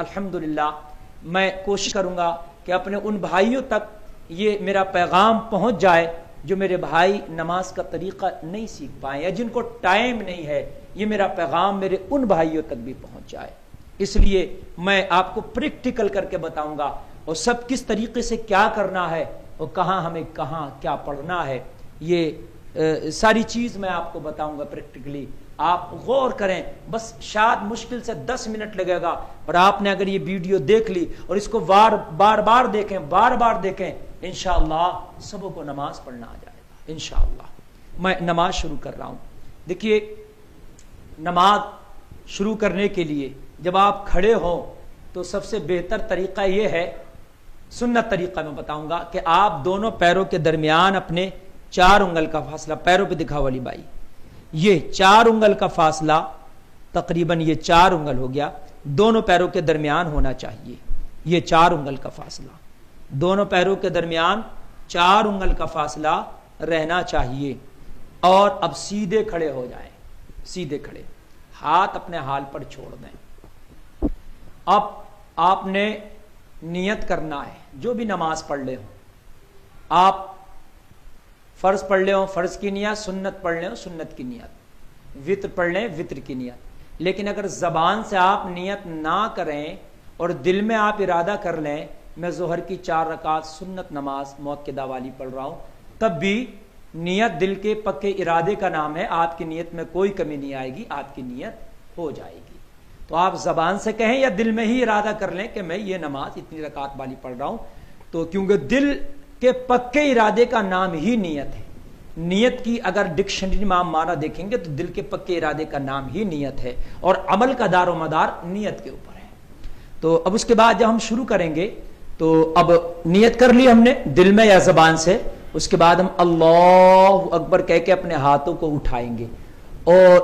الحمدللہ میں کوشش کروں گا کہ اپنے ان بھائیوں تک یہ میرا پیغام پہنچ جائے جو میرے بھائی نماز کا طریقہ نہیں سیکھ پائے یا جن کو ٹائم نہیں ہے، یہ میرا پیغام میرے ان بھائیوں تک بھی پہنچ جائے۔ اس لیے میں آپ کو پریکٹیکل کر کے بتاؤں گا اور سب کس طریقے سے کیا کرنا ہے اور کہاں ہمیں کہاں کیا پڑھنا ہے، یہ ساری چیز میں آپ کو بتاؤں گا پریکٹیکلی۔ آپ غور کریں، بس شاید مشکل سے 10 منٹ لگے گا، اور آپ نے اگر یہ ویڈیو دیکھ لی اور اس کو بار بار دیکھیں انشاءاللہ سبوں کو نماز پڑھنا آ جائے گا انشاءاللہ۔ میں نماز شروع کر رہا ہوں۔ دیکھیے، نماز شروع کرنے کے لیے جب آپ کھڑے ہوں تو سب سے بہتر طریقہ یہ ہے، سنت طریقہ میں بتاؤں گا، کہ آپ دونوں پیروں کے درمیان اپنے 4 انگل کا فاصلہ، پیروں پہ دکھاؤ علی بھائی، یہ 4 انگل کا فاصلہ، تقریباً یہ 4 انگل ہو گیا، دونوں پیروں کے درمیان ہونا چاہیے۔ یہ 4 انگل کا فاصلہ، دونوں پیروں کے درمیان 4 انگل کا فاصلہ رہنا چاہیے۔ اور اب سیدھے کھڑے ہو جائیں، سیدھے کھڑے، ہاتھ اپنے حال پر چھوڑ دیں۔ اب آپ نے نیت کرنا ہے، جو بھی نماز پڑھ لے ہوں، آپ فرض پڑھ لے ہوں فرض کی نیت، سنت پڑھ لے ہوں سنت کی نیت، وطر پڑھ لیں وطر کی نیت۔ لیکن اگر زبان سے آپ نیت نہ کریں اور دل میں آپ ارادہ کر لیں میں ظہر کی 4 رکعت سنت نماز موقدہ والی پڑھ رہا ہوں، تب بھی نیت دل کے پکے ارادے کا نام ہے، آپ کی نیت میں کوئی کمی نہیں آئے گی، آپ کی نیت ہو جائے گی۔ تو آپ زبان سے کہیں یا دل میں ہی ارادہ کر لیں کہ میں یہ نماز اتنی رکعت والی پڑھ رہا ہوں، تو کیونکہ دل کے پکے ارادے کا نام ہی نیت ہے۔ نیت کی اگر ڈکشنری میں آپ معنی دیکھیں گے تو دل کے پکے ارادے کا نام ہی نیت ہے، اور عمل کا دار و مدار نیت کے اوپر ہے۔ تو اب اس کے بعد جب ہم شروع کریں گے تو اب نیت کر لی ہم نے دل میں یا زبان سے، اس کے بعد ہم اللہ اکبر کہہ کے اپنے ہاتھوں کو اٹھائیں گے، اور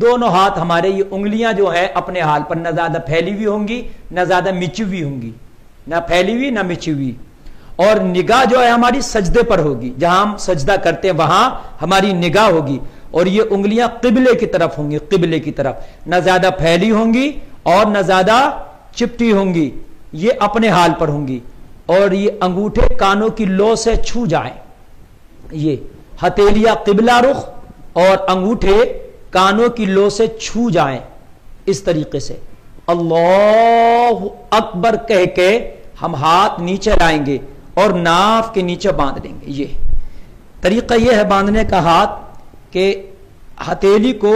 دونوں ہاتھ ہمارے یہ انگلیاں جو ہے اپنے حال پر، نہ زیادہ پھیلی ہوئی ہوں گی نہ زیادہ مچی ہوئی ہوں گی، نہ پھیلی ہوئی نہ مچی ہوئی، اور نگاہ جو ہے ہماری سجدے پر ہوگی، جہاں ہم سجدہ کرتے ہیں وہاں ہماری نگاہ ہوگی، اور یہ انگلیاں قبلے کی طرف ہوں گی، قبلے کی طرف، نہ زیادہ پھیلی ہوں گی اور نہ زیادہ چپٹی ہوں گی، یہ اپنے حال پر ہوں گی، اور یہ انگوٹھے کانوں کی لو سے چھو جائیں، یہ ہتھیلیاں قبلہ رخ اور انگوٹھے کانوں کی لو سے چھو جائیں، اس طریقے سے اللہ اکبر کہہ کے ہم ہاتھ نیچے لائیں گے اور ناف کے نیچے باندھ لیں گے۔ یہ طریقہ یہ ہے باندھنے کا ہاتھ کہ ہتھیلی کو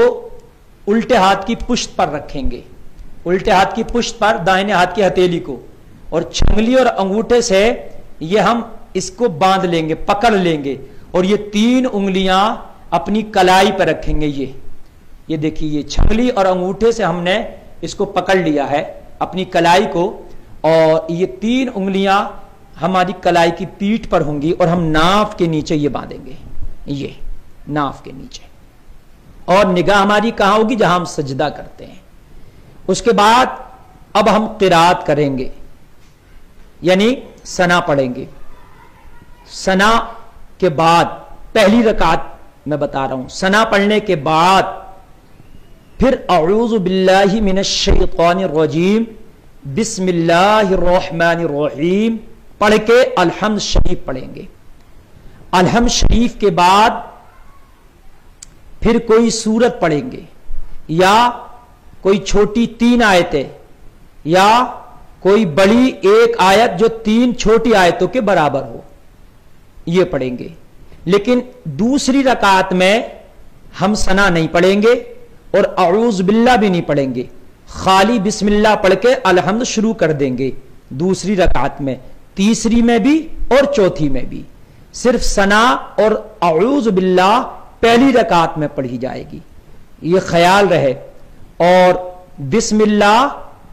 الٹے ہاتھ کی پشت پر رکھیں گے، الٹے ہاتھ کی پشت پر دائنے ہاتھ کی ہتھیلی کو، اور چھنگلی اور انگوٹھے سے یہ ہم اس کو باندھ لیں گے، پکڑ لیں گے، اور یہ 3 انگلیاں اپنی کلائی پر رکھیں گے۔ یہ دیکھیے، یہ چھنگلی اور انگوٹھے سے ہم نے اس کو پکڑ لیا ہے اپنی کلائی کو، اور یہ 3 انگلیاں ہماری کلائی کی پیٹھ پر ہوں گی، اور ہم ناف کے نیچے یہ باندھیں گے، یہ ناف کے نیچے، اور نگاہ ہماری کہاں ہوگی؟ جہاں ہم سجدہ کرتے ہیں۔ اس کے بعد اب ہم قرات کریں گے، یعنی ثنا پڑھیں گے۔ ثنا کے بعد پہلی رکعت میں بتا رہا ہوں، ثنا پڑھنے کے بعد پھر اعوذ باللہ من الشیطان الرجیم بسم اللہ الرحمن الرحیم پڑھ کے الحمد شریف پڑھیں گے۔ الحمد شریف کے بعد پھر کوئی سورت پڑھیں گے، یا کوئی چھوٹی 3 آیتیں، یا کوئی بڑی 1 آیت جو 3 چھوٹی آیتوں کے برابر ہو، یہ پڑھیں گے۔ لیکن دوسری رکعت میں ہم ثنا نہیں پڑھیں گے اور اعوذ باللہ بھی نہیں پڑھیں گے، خالی بسم اللہ پڑھ کے الحمد شروع کر دیں گے۔ دوسری رکعت میں، تیسری میں بھی اور چوتھی میں بھی صرف ثنا اور اعوذ باللہ پہلی رکعت میں پڑھی جائے گی، یہ خیال رہے۔ اور بسم اللہ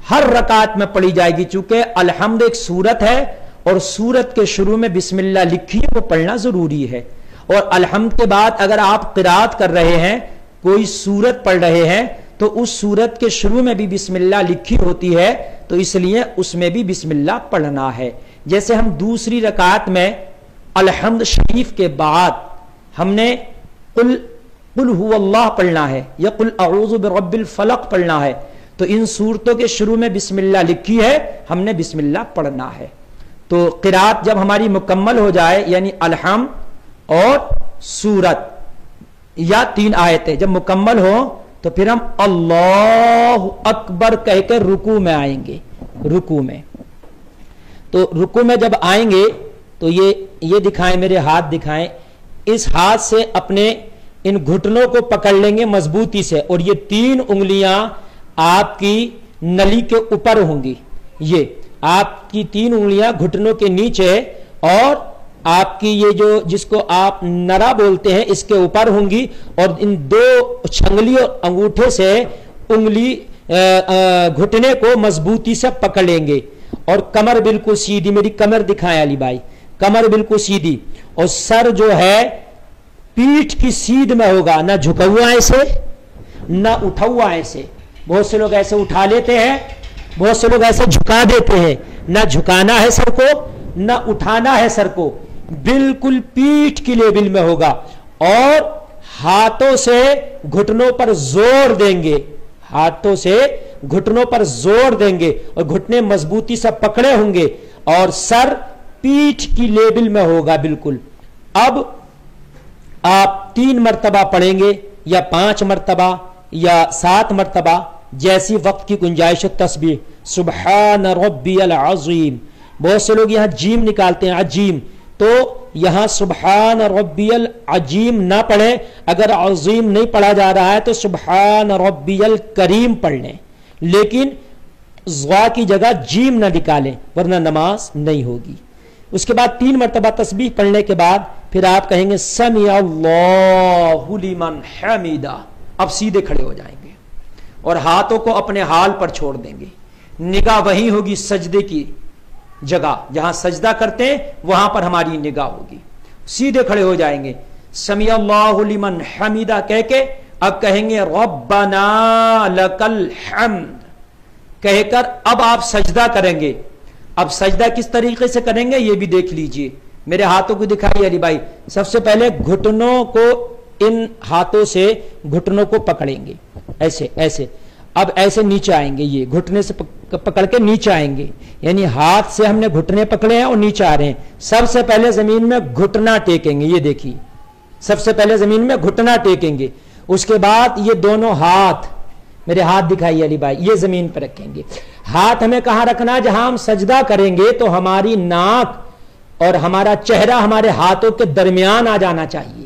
ہر رکعت میں پڑھی جائے گی، چونکہ الحمد ایک سورت ہے اور سورت کے شروع میں بسم اللہ لکھی ہے، وہ پڑھنا ضروری ہے۔ اور الحمد کے بعد اگر آپ قرات کر رہے ہیں، کوئی سورت پڑھ رہے ہیں، تو اس سورت کے شروع میں بھی بسم اللہ لکھی ہوتی ہے، تو اس لیے اس میں بھی بسم اللہ پڑھنا ہے۔ جیسے ہم دوسری رکعت میں الحمد شریف کے بعد ہم نے قل هو اللہ پڑھنا ہے یا قل اعوذ برب الفلق پڑھنا ہے، تو تو ان صورتوں کے شروع میں بسم اللہ لکھی ہے، ہم نے بسم اللہ پڑھنا ہے۔ تو قرات جب ہماری مکمل ہو جائے، یعنی الحمد اور سورت یا 3 آیتیں جب مکمل ہو تو پھر ہم اللہ اکبر کہہ کر رکوع میں آئیں گے۔ رکوع میں تو رکوع میں جب آئیں گے تو یہ دکھائیں، میرے ہاتھ دکھائیں، اس ہاتھ سے اپنے ان گھٹنوں کو پکڑ لیں گے مضبوطی سے، اور یہ 3 انگلیاں آپ کی نلی کے اوپر ہوں گی۔ یہ آپ کی 3 انگلیاں گھٹنوں کے نیچے اور آپ کی یہ جو جس کو آپ نرا بولتے ہیں اس کے اوپر ہوں گی، اور ان 2 چھنگلی اور انگوٹھے سے انگلی گھٹنے کو مضبوطی سے پکڑ لیں گے، اور کمر بالکل سیدھی، میری کمر دکھائیں علی بھائی، کمر بالکل سیدھی، اور سر جو ہے پیٹھ کی سیدھ میں ہوگا، نہ جھکا ہوا ایسے نہ اٹھا ہوا ایسے۔ بہت سے لوگ ایسے اٹھا لیتے ہیں، بہت سے لوگ ایسے جھکا دیتے ہیں، نہ جھکانا ہے سر کو نہ اٹھانا ہے سر کو، بالکل پیٹھ کی لیول میں ہوگا، اور ہاتھوں سے گھٹنوں پر زور دیں گے، ہاتھوں سے گھٹنوں پر زور دیں گے، اور گھٹنے مضبوطی سے پکڑے ہوں گے، اور سر پیٹھ کی لیول میں ہوگا بالکل۔ اب آپ 3 مرتبہ پڑھیں گے یا 5 مرتبہ یا 7 مرتبہ، جیسی وقت کی گنجائش تسبیح سبحان ربی العظیم۔ بہت سے لوگ یہاں جیم نکالتے ہیں، عجیم، تو یہاں سبحان ربی العظیم نہ پڑھیں، اگر عظیم نہیں پڑھا جا رہا ہے تو سبحان ربی الکریم پڑھ لیں، لیکن ضا کی جگہ جیم نہ نکالیں ورنہ نماز نہیں ہوگی۔ اس کے بعد 3 مرتبہ تسبیح پڑھنے کے بعد پھر آپ کہیں گے سمع اللہ لمن حمیدہ، اب سیدھے کھڑے ہو جائیں گے اور ہاتھوں کو اپنے حال پر چھوڑ دیں گے، نگاہ وہی ہوگی سجدے کی جگہ، جہاں سجدہ کرتے ہیں وہاں پر ہماری نگاہ ہوگی، سیدھے کھڑے ہو جائیں گے، سمع اللہ لمن حمیدہ کہہ کے اب کہیں گے ربنا لک الحمد کہہ کر اب آپ سجدہ کریں گے۔ اب سجدہ کس طریقے سے کریں گے یہ بھی دیکھ لیجئے، میرے ہاتھوں کو دکھائیے علی بھائی۔ سب سے پہلے گھٹنوں کو ان ہاتھوں سے گھٹنوں کو پکڑیں گے ایسے ایسے، اب ایسے نیچے آئیں گے، یہ گھٹنے سے پکڑ کے نیچے آئیں گے، یعنی ہاتھ سے ہم نے گھٹنے پکڑے ہیں اور نیچے آ رہے ہیں۔ سب سے پہلے زمین میں گھٹنا ٹیکیں گے، یہ دیکھیے سب سے پہلے زمین میں گھٹنا ٹیکیں گے، اس کے بعد یہ دونوں ہاتھ، میرے ہاتھ دکھائیے علی بھائی، یہ زمین پر رکھیں گے۔ ہاتھ ہمیں کہاں رکھنا ہے؟ جہاں ہم سجدہ کریں گے تو ہماری ناک اور ہمارا چہرہ ہمارے ہاتھوں کے درمیان آ جانا چاہیے،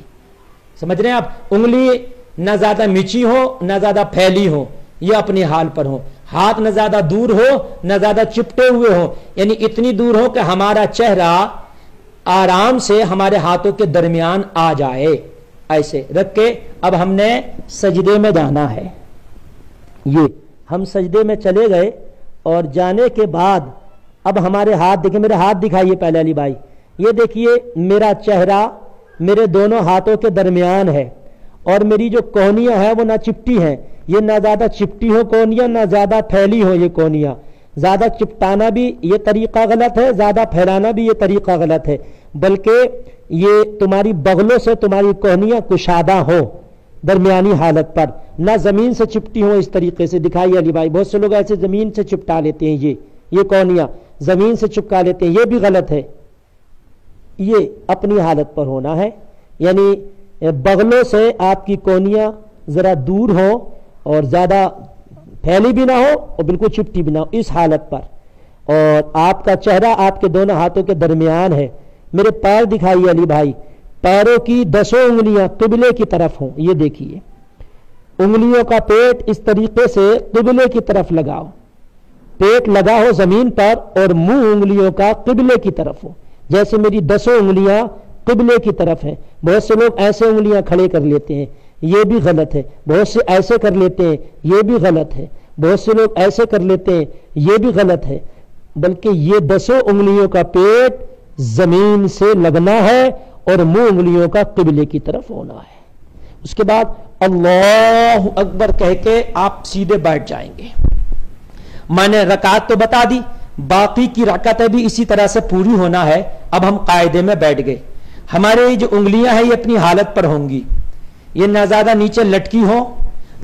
سمجھ رہے ہیں آپ؟ انگلی نہ زیادہ میچی ہو نہ زیادہ پھیلی ہو، یہ اپنے حال پر ہو، ہاتھ نہ زیادہ دور ہو نہ زیادہ چپٹے ہوئے ہو، یعنی اتنی دور ہو کہ ہمارا چہرہ آرام سے ہمارے ہاتھوں کے درمیان آ جائے، ایسے رکھ کے اب ہم نے سجدے میں جانا ہے۔ یہ ہم سجدے میں چلے گئے اور جانے کے بعد اب ہمارے ہاتھ دیکھیں، میرے ہاتھ دکھائیے پہلے علی بھائی، یہ دیکھیے میرا چہرہ میرے دونوں ہاتھوں کے درمیان ہے، اور میری جو کونیاں ہیں وہ نہ چپٹی ہیں، یہ نہ زیادہ چپٹی ہو کونیاں نہ زیادہ پھیلی ہو یہ کونیاں، زیادہ چپٹانا بھی یہ طریقہ غلط ہے، زیادہ پھیلانا بھی یہ طریقہ غلط ہے، بلکہ یہ تمہاری بغلوں سے تمہاری کونیاں کشادہ ہو درمیانی حالت پر، نہ زمین سے چپٹی ہو، اس طریقے سے دکھائیے علی بھائی۔ بہت سے لوگ ایسے زمین سے چپٹا لیتے ہیں، یہ کونیاں زمین سے چپکا لیتے ہیں، یہ بھی غلط ہے، یہ اپنی حالت پر ہونا ہے، یعنی بغلوں سے آپ کی کونیاں ذرا دور ہو اور زیادہ پھیلی بھی نہ ہو اور بالکل چپٹی بھی نہ ہو، اس حالت پر، اور آپ کا چہرہ آپ کے دونوں ہاتھوں کے درمیان ہے۔ میرے پیر دکھائیے علی بھائی، پیروں کی 10 انگلیاں قبلے کی طرف ہوں، یہ دیکھیے انگلیوں کا پیٹ اس طریقے سے قبلے کی طرف لگاؤ، پیٹ لگا ہو زمین پر اور منہ انگلیوں کا قبلے کی طرف ہو، جیسے میری 10 انگلیاں قبلے کی طرف ہیں۔ بہت سے لوگ ایسے انگلیاں کھڑے کر لیتے ہیں، یہ بھی غلط ہے، بہت سے ایسے کر لیتے ہیں، یہ بھی غلط ہے، بہت سے لوگ ایسے کر لیتے ہیں، یہ بھی غلط ہے، بلکہ یہ 10 انگلیوں کا پیٹ زمین سے لگنا ہے اور منہ انگلیوں کا قبلے کی طرف ہونا ہے۔ اس کے بعد اللہ اکبر کہہ کے آپ سیدھے بیٹھ جائیں گے۔ میں نے رکعت تو بتا دی، باقی کی رکعتیں بھی اسی طرح سے پوری ہونا ہے۔ اب ہم قاعدے میں بیٹھ گئے، ہمارے جو انگلیاں ہیں یہ اپنی حالت پر ہوں گی، یہ نہ زیادہ نیچے لٹکی ہو